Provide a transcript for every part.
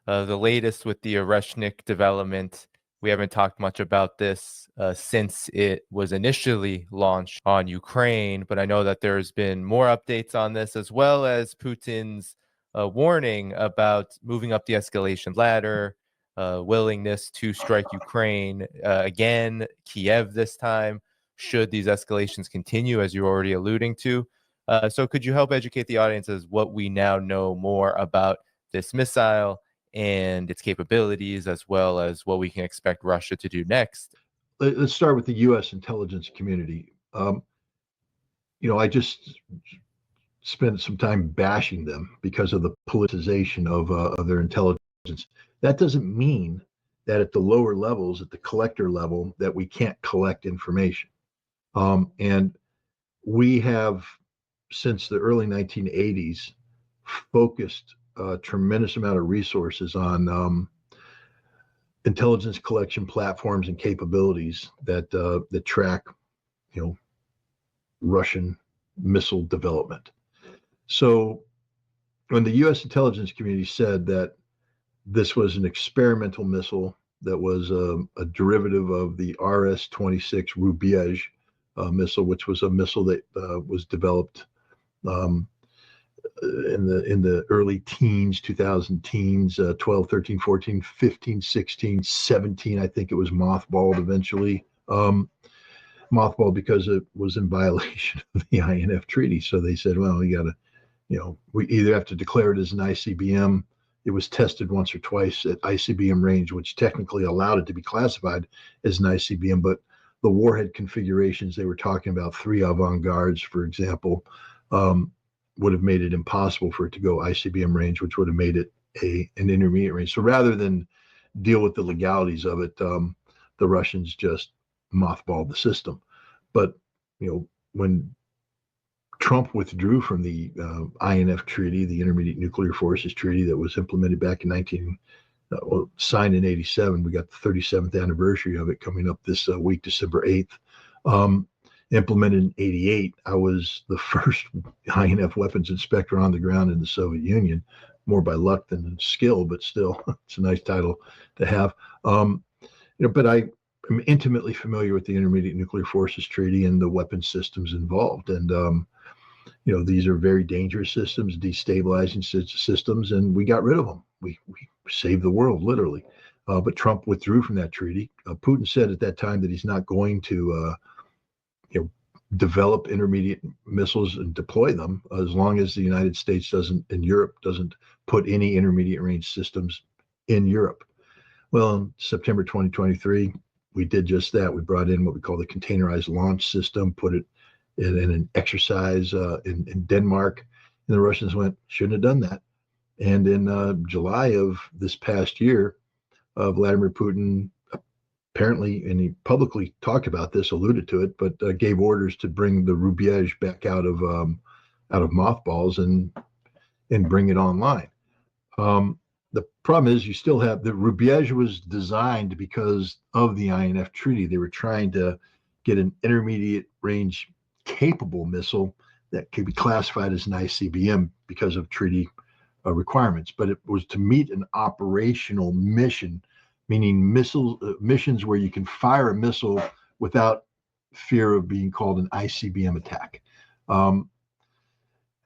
The latest with the Oreshnik development. We haven't talked much about this since it was initially launched on Ukraine, but I know that there's been more updates on this, as well as Putin's warning about moving up the escalation ladder, willingness to strike Ukraine again, Kiev this time, should these escalations continue, as you're already alluding to. So could you help educate the audience as what we now know more about this missile and its capabilities, as well as what we can expect Russia to do next? Let's start with the U.S. intelligence community. I just spent some time bashing them because of the politicization of their intelligence. That doesn't mean that at the lower levels, at the collector level, that we can't collect information. And we have, since the early 1980s, focused a tremendous amount of resources on intelligence collection platforms and capabilities that track, Russian missile development. So when the U.S. intelligence community said that this was an experimental missile that was a derivative of the RS-26 Rubyezh missile, which was a missile that was developed in the early teens, 2000 teens, 12, 13, 14, 15, 16, 17, I think it was mothballed eventually. Mothballed because it was in violation of the INF treaty. So they said, well, we got to, we either have to declare it as an ICBM. It was tested once or twice at ICBM range, which technically allowed it to be classified as an ICBM, but the warhead configurations they were talking about, 3 avant-gardes, for example, would have made it impossible for it to go ICBM range, which would have made it an intermediate range. So rather than deal with the legalities of it, the Russians just mothballed the system. But when Trump withdrew from the INF treaty, the Intermediate Nuclear Forces Treaty that was implemented back in signed in 87. We got the 37th anniversary of it coming up this week, December 8th. Implemented in 88, I was the first INF weapons inspector on the ground in the Soviet Union, more by luck than skill, but still, it's a nice title to have. But I am intimately familiar with the Intermediate Nuclear Forces Treaty and the weapons systems involved. And, these are very dangerous systems, destabilizing systems, and we got rid of them. We saved the world, literally. But Trump withdrew from that treaty. Putin said at that time that he's not going to develop intermediate missiles and deploy them as long as the United States and Europe doesn't put any intermediate range systems in Europe. Well, in September 2023, we did just that. We brought in what we call the containerized launch system, put it in an exercise in Denmark, and the Russians shouldn't have done that. And in July of this past year, Vladimir Putin apparently, and he publicly talked about this, alluded to it, but gave orders to bring the Rubyezh back out of mothballs and bring it online. The problem is you still have the Rubyezh was designed because of the INF treaty. They were trying to get an intermediate range capable missile that could be classified as an ICBM because of treaty requirements, but it was to meet an operational mission, meaning missions where you can fire a missile without fear of being called an ICBM attack.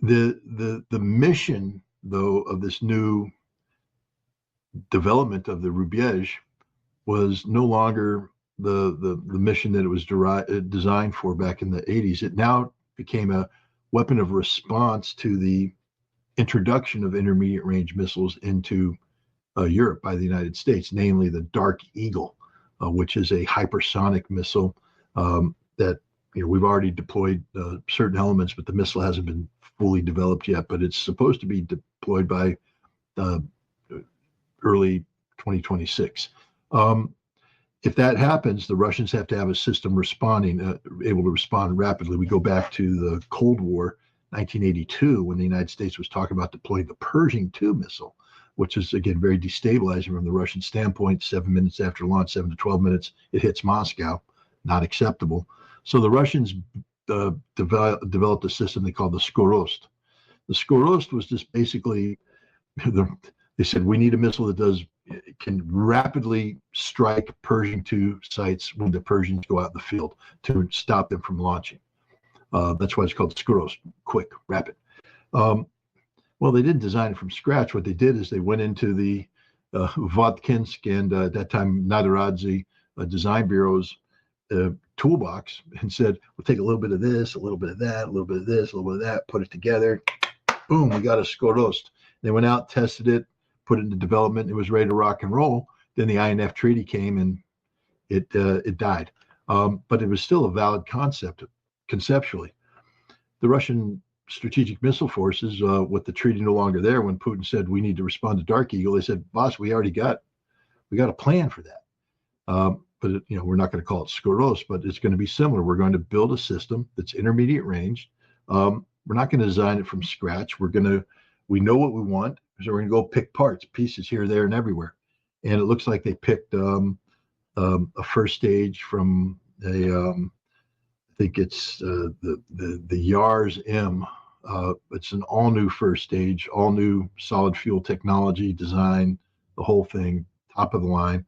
The mission, though, of this new development of the Rubyezh was no longer the mission that it was designed for back in the 80s. It now became a weapon of response to the introduction of intermediate range missiles into Europe by the United States, namely the Dark Eagle, which is a hypersonic missile that we've already deployed certain elements, but the missile hasn't been fully developed yet. But it's supposed to be deployed by early 2026. If that happens, the Russians have to have a system able to respond rapidly. We go back to the Cold War, 1982, when the United States was talking about deploying the Pershing II missile, which is, again, very destabilizing from the Russian standpoint. 7 minutes after launch, 7 to 12 minutes, it hits Moscow. Not acceptable. So the Russians developed a system they called the Skorost. The Skorost was just basically the They said, we need a missile that can rapidly strike Pershing II sites when the Pershings go out in the field to stop them from launching. That's why it's called Skuros, quick, rapid. Well, they didn't design it from scratch. What they did is they went into the Vodkinsk and at that time Nadaradze design bureau's toolbox and said, we'll take a little bit of this, a little bit of that, a little bit of this, a little bit of that, put it together. Boom, we got a Skuros. They went out, tested it, put it into development. It was ready to rock and roll. Then the INF treaty came and it died. But it was still a valid concept conceptually. The Russian strategic missile forces, with the treaty no longer there, when Putin said we need to respond to Dark Eagle, they said, boss, we got a plan for that. But we're not going to call it Skuros, but it's going to be similar. We're going to build a system that's intermediate range. We're not going to design it from scratch. We know what we want, so we're going to go pick parts, pieces here, there, and everywhere. And it looks like they picked a first stage from I think it's the Yars M. It's an all new first stage, all new solid fuel technology, design, the whole thing, top of the line.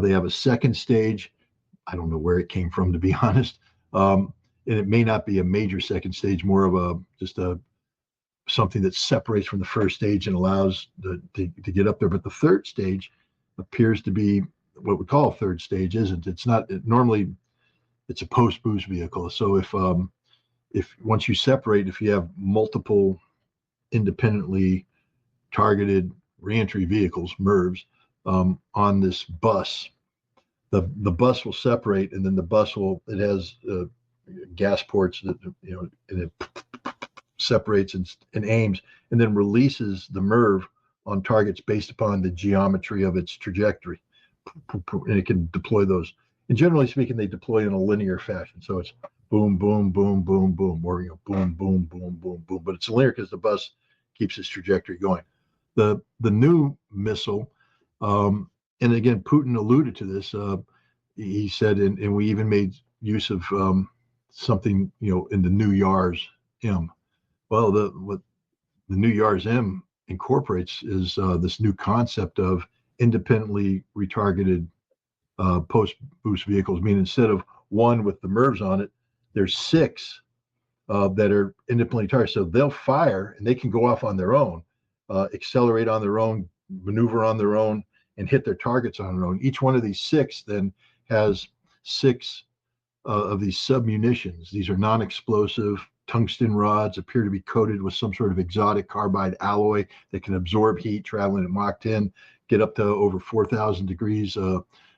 They have a second stage. I don't know where it came from, to be honest. And it may not be a major second stage, more of something that separates from the first stage and allows to get up there. But the third stage appears to be what we call a third stage. It's not normally. It's a post-boost vehicle. So if once you separate, if you have multiple independently targeted reentry vehicles, MIRVs, on this bus, the bus will separate, and then the bus it has gas ports that and it separates and aims, and then releases the MIRV on targets based upon the geometry of its trajectory, and it can deploy those. And generally speaking, they deploy in a linear fashion. So it's boom, boom, boom, boom, boom, or boom, boom, boom, boom, boom. But it's linear because the bus keeps its trajectory going. The new missile, and again, Putin alluded to this. He said, and we even made use of something in the new Yars M. Well, what the new Yars M incorporates is this new concept of independently retargeted post-boost vehicles, meaning instead of one with the MIRVs on it, there's 6 that are independently targeted. So they'll fire and they can go off on their own, accelerate on their own, maneuver on their own, and hit their targets on their own. Each one of these 6 then has 6 of these submunitions. These are non-explosive tungsten rods, appear to be coated with some sort of exotic carbide alloy that can absorb heat, traveling at Mach 10, get up to over 4,000 degrees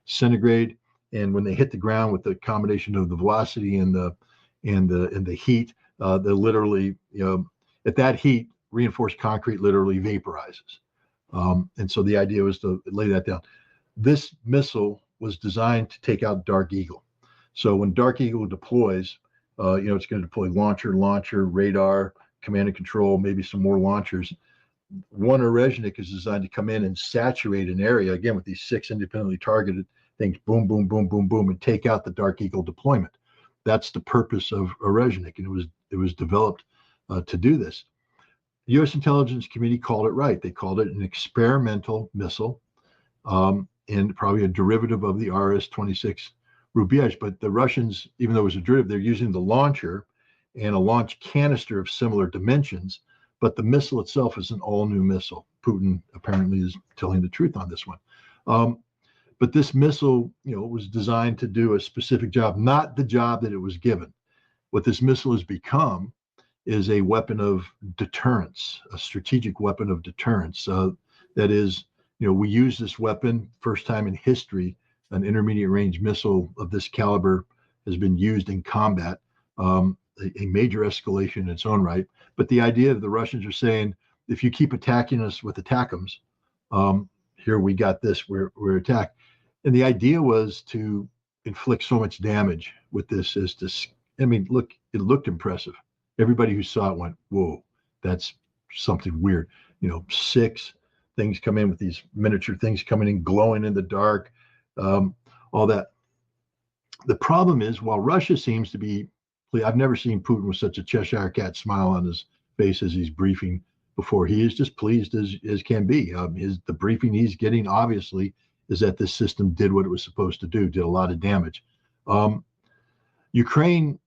centigrade, and when they hit the ground with the combination of the velocity and the heat, they literally, at that heat, reinforced concrete literally vaporizes. And so the idea was to lay that down. This missile was designed to take out Dark Eagle. So when Dark Eagle deploys, it's going to deploy launcher, radar, command and control, maybe some more launchers. One Orezhnik is designed to come in and saturate an area, again, with these 6 independently targeted things, boom, boom, boom, boom, boom, and take out the Dark Eagle deployment. That's the purpose of Orezhnik, and it was developed to do this. The U.S. intelligence community called it right. They called it an experimental missile, and probably a derivative of the RS-26 Rubyezh. But the Russians, even though it was a derivative, they're using the launcher and a launch canister of similar dimensions, but the missile itself is an all-new missile. Putin apparently is telling the truth on this one. But this missile, was designed to do a specific job, not the job that it was given. What this missile has become is a weapon of deterrence, a strategic weapon of deterrence. That is, we use this weapon, first time in history, an intermediate range missile of this caliber has been used in combat, a major escalation in its own right. But the idea of the Russians are saying, if you keep attacking us with ATACMS, here we got this, we're attacked. And the idea was to inflict so much damage with this as to, look, it looked impressive. Everybody who saw it went, whoa, that's something weird. 6 things come in with these miniature things coming in, glowing in the dark, all that. The problem is, while Russia seems to be, I've never seen Putin with such a Cheshire cat smile on his face as he's briefing before. He is just pleased as can be. The briefing he's getting obviously is that this system did what it was supposed to do, did a lot of damage. Ukraine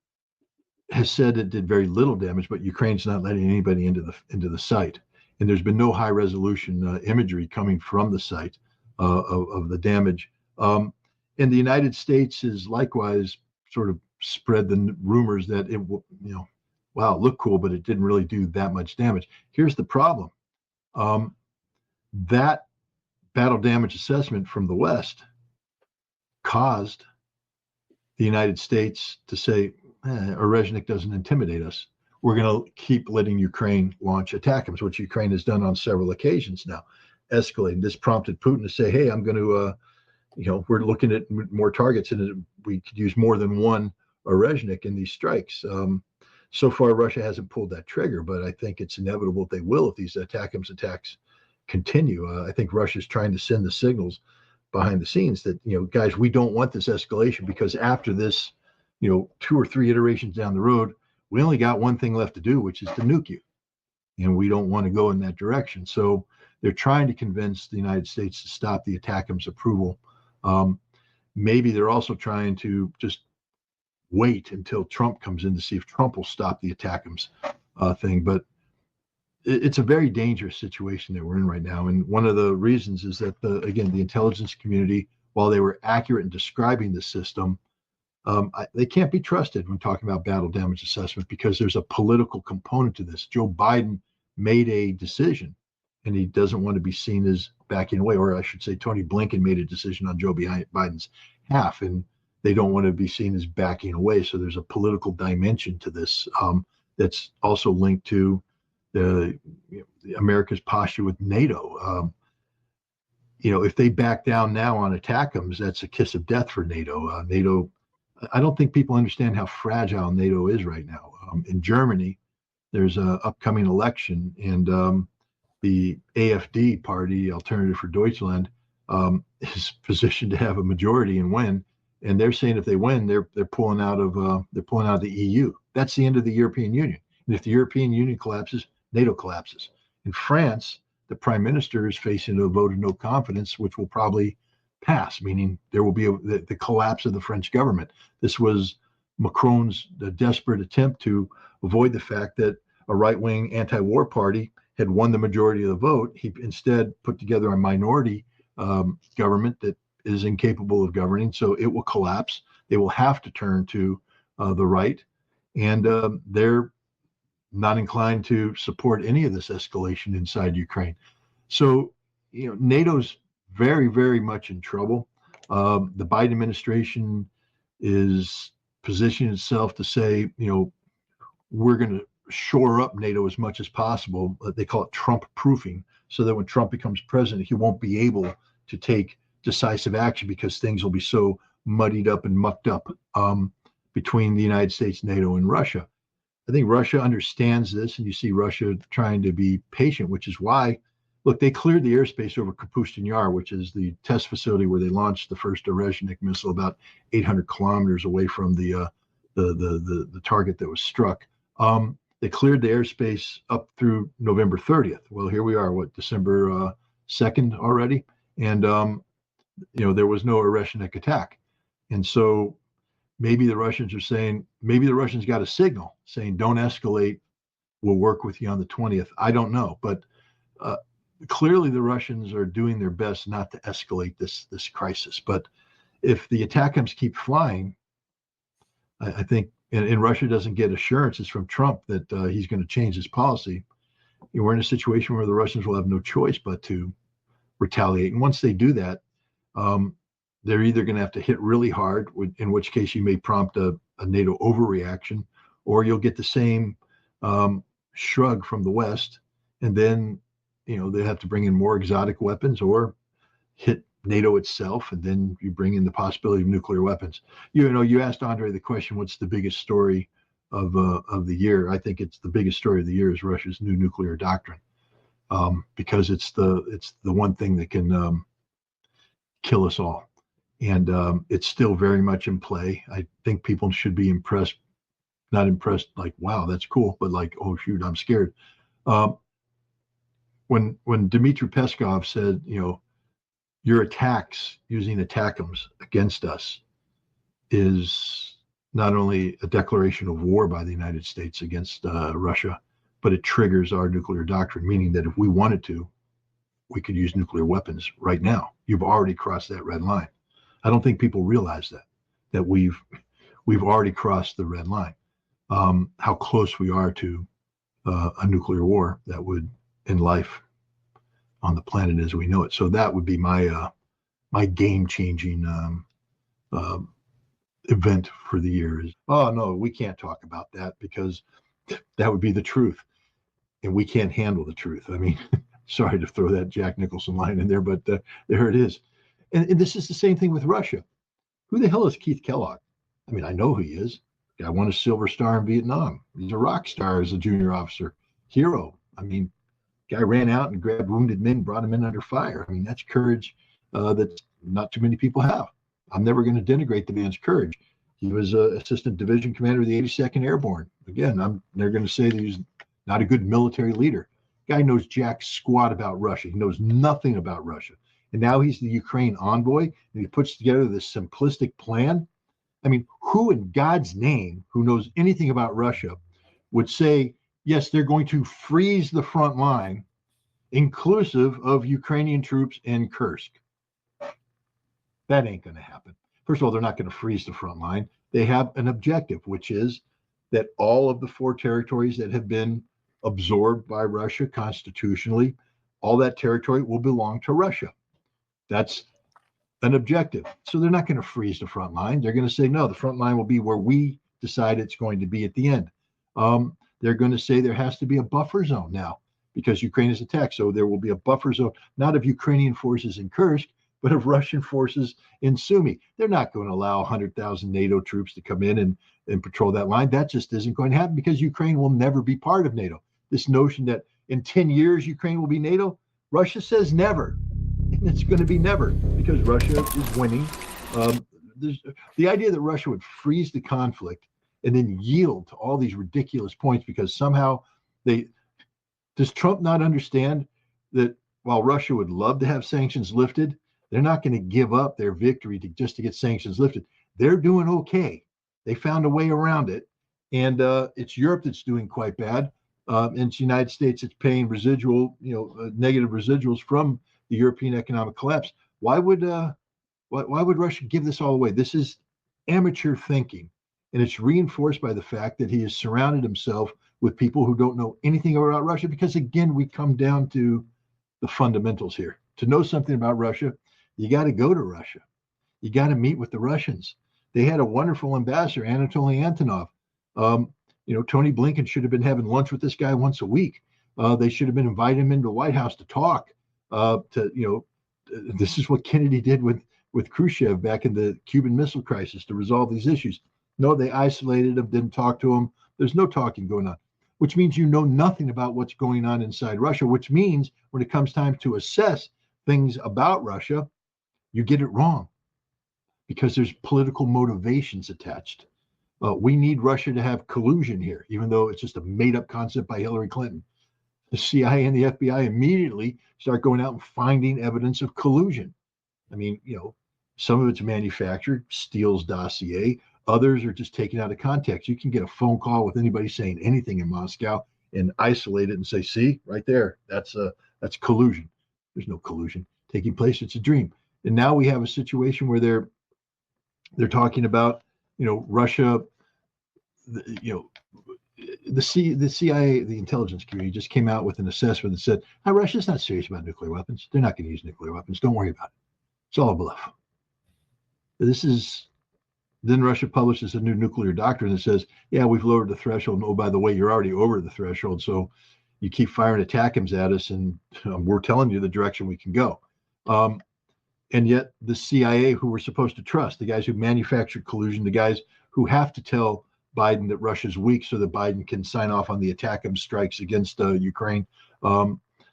has said it did very little damage, but Ukraine's not letting anybody into the site, and there's been no high resolution imagery coming from the site of the damage. And the United States is likewise sort of spread the rumors that it will, wow, it looked cool, but it didn't really do that much damage. Here's the problem. That battle damage assessment from the West caused the United States to say, Orezhnik doesn't intimidate us. We're going to keep letting Ukraine launch ATACMS, which Ukraine has done on several occasions now, escalating. This prompted Putin to say, hey, I'm going to, we're looking at more targets, and we could use more than one Orezhnik in these strikes. So far, Russia hasn't pulled that trigger, but I think it's inevitable they will if these ATACMS attacks continue. I think Russia's trying to send the signals behind the scenes that, guys, we don't want this escalation, because after this, 2 or 3 iterations down the road, we only got one thing left to do, which is to nuke you. And we don't want to go in that direction. So they're trying to convince the United States to stop the ATACMS approval. Maybe they're also trying to just wait until Trump comes in to see if Trump will stop the ATACMS thing. But it's a very dangerous situation that we're in right now. And one of the reasons is that, the intelligence community, while they were accurate in describing the system, they can't be trusted when talking about battle damage assessment, because there's a political component to this. Joe Biden made a decision, and he doesn't want to be seen as backing away, or I should say Tony Blinken made a decision on Joe Biden's half, and they don't want to be seen as backing away. So there's a political dimension to this that's also linked to America's posture with NATO. If they back down now on ATACMS, that's a kiss of death for NATO. NATO, I don't think people understand how fragile NATO is right now. In Germany, there's an upcoming election, and the AfD party, Alternative for Deutschland, is positioned to have a majority and win. And they're saying if they win, they're pulling out of the EU. That's the end of the European Union. And if the European Union collapses, NATO collapses. In France, the prime minister is facing a vote of no confidence, which will probably pass, meaning there will be the collapse of the French government. This was Macron's desperate attempt to avoid the fact that a right-wing anti-war party had won the majority of the vote. He instead put together a minority government that is incapable of governing, so it will collapse. They will have to turn to the right, and they're not inclined to support any of this escalation inside Ukraine. So, NATO's very, very much in trouble. The Biden administration is positioning itself to say, we're going to shore up NATO as much as possible. They call it Trump proofing, so that when Trump becomes president, he won't be able to take decisive action because things will be so muddied up and mucked up between the United States, NATO, and Russia. I think Russia understands this, and you see Russia trying to be patient, which is why, look, they cleared the airspace over Kapustin Yar, which is the test facility where they launched the first Orezhnik missile about 800 kilometers away from the target that was struck. They cleared the airspace up through November 30th. Well, here we are, December 2nd already? And, there was no Orezhnik attack. And so maybe the Russians are saying, maybe the Russians got a signal saying, don't escalate, we'll work with you on the 20th. I don't know. But clearly the Russians are doing their best not to escalate this crisis. But if the ATACMS keep flying, I think, and Russia doesn't get assurances from Trump that he's going to change his policy, we're in a situation where the Russians will have no choice but to retaliate. And once they do that, they're either going to have to hit really hard, in which case you may prompt a NATO overreaction, or you'll get the same shrug from the West, and then they have to bring in more exotic weapons or hit NATO itself, and then you bring in the possibility of nuclear weapons. You asked Andre the question, what's the biggest story of the year? I think it's the biggest story of the year is Russia's new nuclear doctrine, because it's the one thing that can kill us all, and it's still very much in play. I think people should be impressed, not impressed like, wow, that's cool, but like, oh shoot, I'm scared. when Dmitry Peskov said, your attacks using ATACMS against us is not only a declaration of war by the United States against Russia, but it triggers our nuclear doctrine, meaning that if we wanted to, we could use nuclear weapons right now. You've already crossed that red line. I don't think people realize that we've already crossed the red line. How close we are to a nuclear war that would end life on the planet as we know it. So that would be my game-changing event for the year. Is, oh no, we can't talk about that because that would be the truth, and we can't handle the truth. I mean, sorry to throw that Jack Nicholson line in there, but there it is. And this is the same thing with Russia. Who the hell is Keith Kellogg? I mean, I know who he is. Guy won a Silver Star in Vietnam. He's a rock star as a junior officer, hero. I mean, guy ran out and grabbed wounded men, brought them in under fire. I mean, that's courage that not too many people have. I'm never going to denigrate the man's courage. He was assistant division commander of the 82nd Airborne. Again, they're going to say that he's not a good military leader. Guy knows jack squat about Russia. He knows nothing about Russia. And now he's the Ukraine envoy, and he puts together this simplistic plan. I mean, who in God's name, who knows anything about Russia, would say, yes, they're going to freeze the front line, inclusive of Ukrainian troops in Kursk? That ain't going to happen. First of all, they're not going to freeze the front line. They have an objective, which is that all of the 4 territories that have been absorbed by Russia constitutionally, all that territory will belong to Russia. That's an objective. So they're not going to freeze the front line. They're going to say, no, the front line will be where we decide it's going to be at the end. They're going to say there has to be a buffer zone now because Ukraine is attacked. So there will be a buffer zone, not of Ukrainian forces in Kursk, but of Russian forces in Sumy. They're not going to allow 100,000 NATO troops to come in and patrol that line. That just isn't going to happen because Ukraine will never be part of NATO. This notion that in 10 years Ukraine will be NATO, Russia says never. And it's going to be never because Russia is winning. The idea that Russia would freeze the conflict and then yield to all these ridiculous points because somehow does Trump not understand that while Russia would love to have sanctions lifted, they're not going to give up their victory just to get sanctions lifted. They're doing okay. They found a way around it. And it's Europe that's doing quite bad. And it's the United States that's paying negative residuals from the European economic collapse. Why would Russia give this all away? This is amateur thinking. And it's reinforced by the fact that he has surrounded himself with people who don't know anything about Russia. Because again, we come down to the fundamentals here. To know something about Russia, you got to go to Russia. You got to meet with the Russians. They had a wonderful ambassador, Anatoly Antonov. Tony Blinken should have been having lunch with this guy once a week. They should have been inviting him into the White House to talk. This is what Kennedy did with Khrushchev back in the Cuban Missile Crisis to resolve these issues. No, they isolated him, didn't talk to him. There's no talking going on, which means you know nothing about what's going on inside Russia, which means when it comes time to assess things about Russia, you get it wrong because there's political motivations attached. We need Russia to have collusion here, even though it's just a made-up concept by Hillary Clinton. The CIA and the FBI immediately start going out and finding evidence of collusion. I mean, some of it's manufactured, Steele's dossier. Others are just taken out of context. You can get a phone call with anybody saying anything in Moscow and isolate it and say, see, right there, that's collusion. There's no collusion taking place. It's a dream. And now we have a situation where they're talking about, Russia, the CIA, the intelligence community just came out with an assessment that said, Russia's not serious about nuclear weapons. They're not going to use nuclear weapons. Don't worry about it. It's all a bluff. Then Russia publishes a new nuclear doctrine that says, yeah, we've lowered the threshold. And, oh, by the way, you're already over the threshold. So you keep firing ATACMS at us, and we're telling you the direction we can go. And yet the CIA, who we're supposed to trust, the guys who manufactured collusion, the guys who have to tell Biden that Russia's weak so that Biden can sign off on the ATACMS strikes against Ukraine,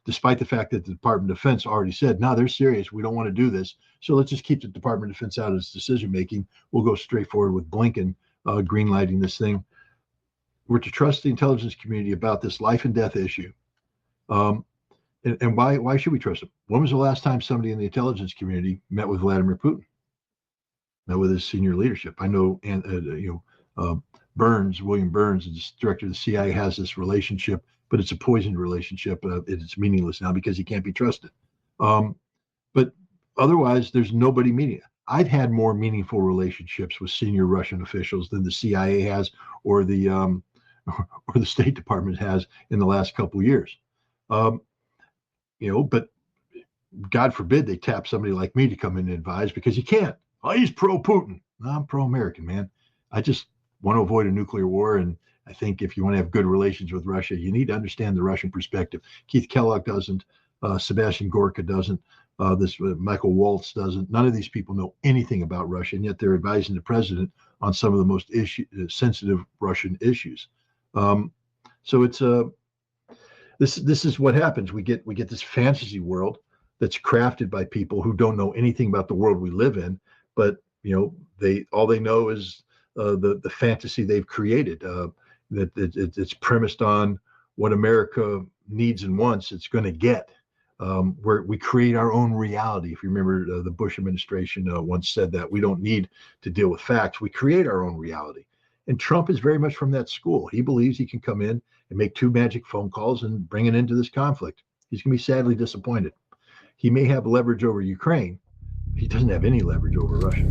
despite the fact that the Department of Defense already said, no, they're serious. We don't want to do this. So let's just keep the Department of Defense out of its decision-making. We'll go straight forward with Blinken greenlighting this thing. We're to trust the intelligence community about this life and death issue. And why should we trust him? When was the last time somebody in the intelligence community met with Vladimir Putin? Met with his senior leadership? I know, and Burns, William Burns, the director of the CIA, has this relationship, but it's a poisoned relationship. It's meaningless now because he can't be trusted. But otherwise, there's nobody meeting. I've had more meaningful relationships with senior Russian officials than the CIA has, or the State Department has in the last couple of years. But God forbid they tap somebody like me to come in and advise, because you can't. Oh, he's pro-Putin. No, I'm pro-American, man. I just want to avoid a nuclear war, and I think if you want to have good relations with Russia, you need to understand the Russian perspective. Keith Kellogg doesn't. Sebastian Gorka doesn't. Michael Waltz doesn't. None of these people know anything about Russia, and yet they're advising the president on some of the most sensitive Russian issues. So it's this is what happens. We get this fantasy world that's crafted by people who don't know anything about the world we live in, but all they know is the fantasy they've created. That it's premised on what America needs and wants. It's going to get. Where we create our own reality. If you remember, the Bush administration once said that we don't need to deal with facts. We create our own reality. And Trump is very much from that school. He believes he can come in and make 2 magic phone calls and bring it into this conflict. He's going to be sadly disappointed. He may have leverage over Ukraine. He doesn't have any leverage over Russia.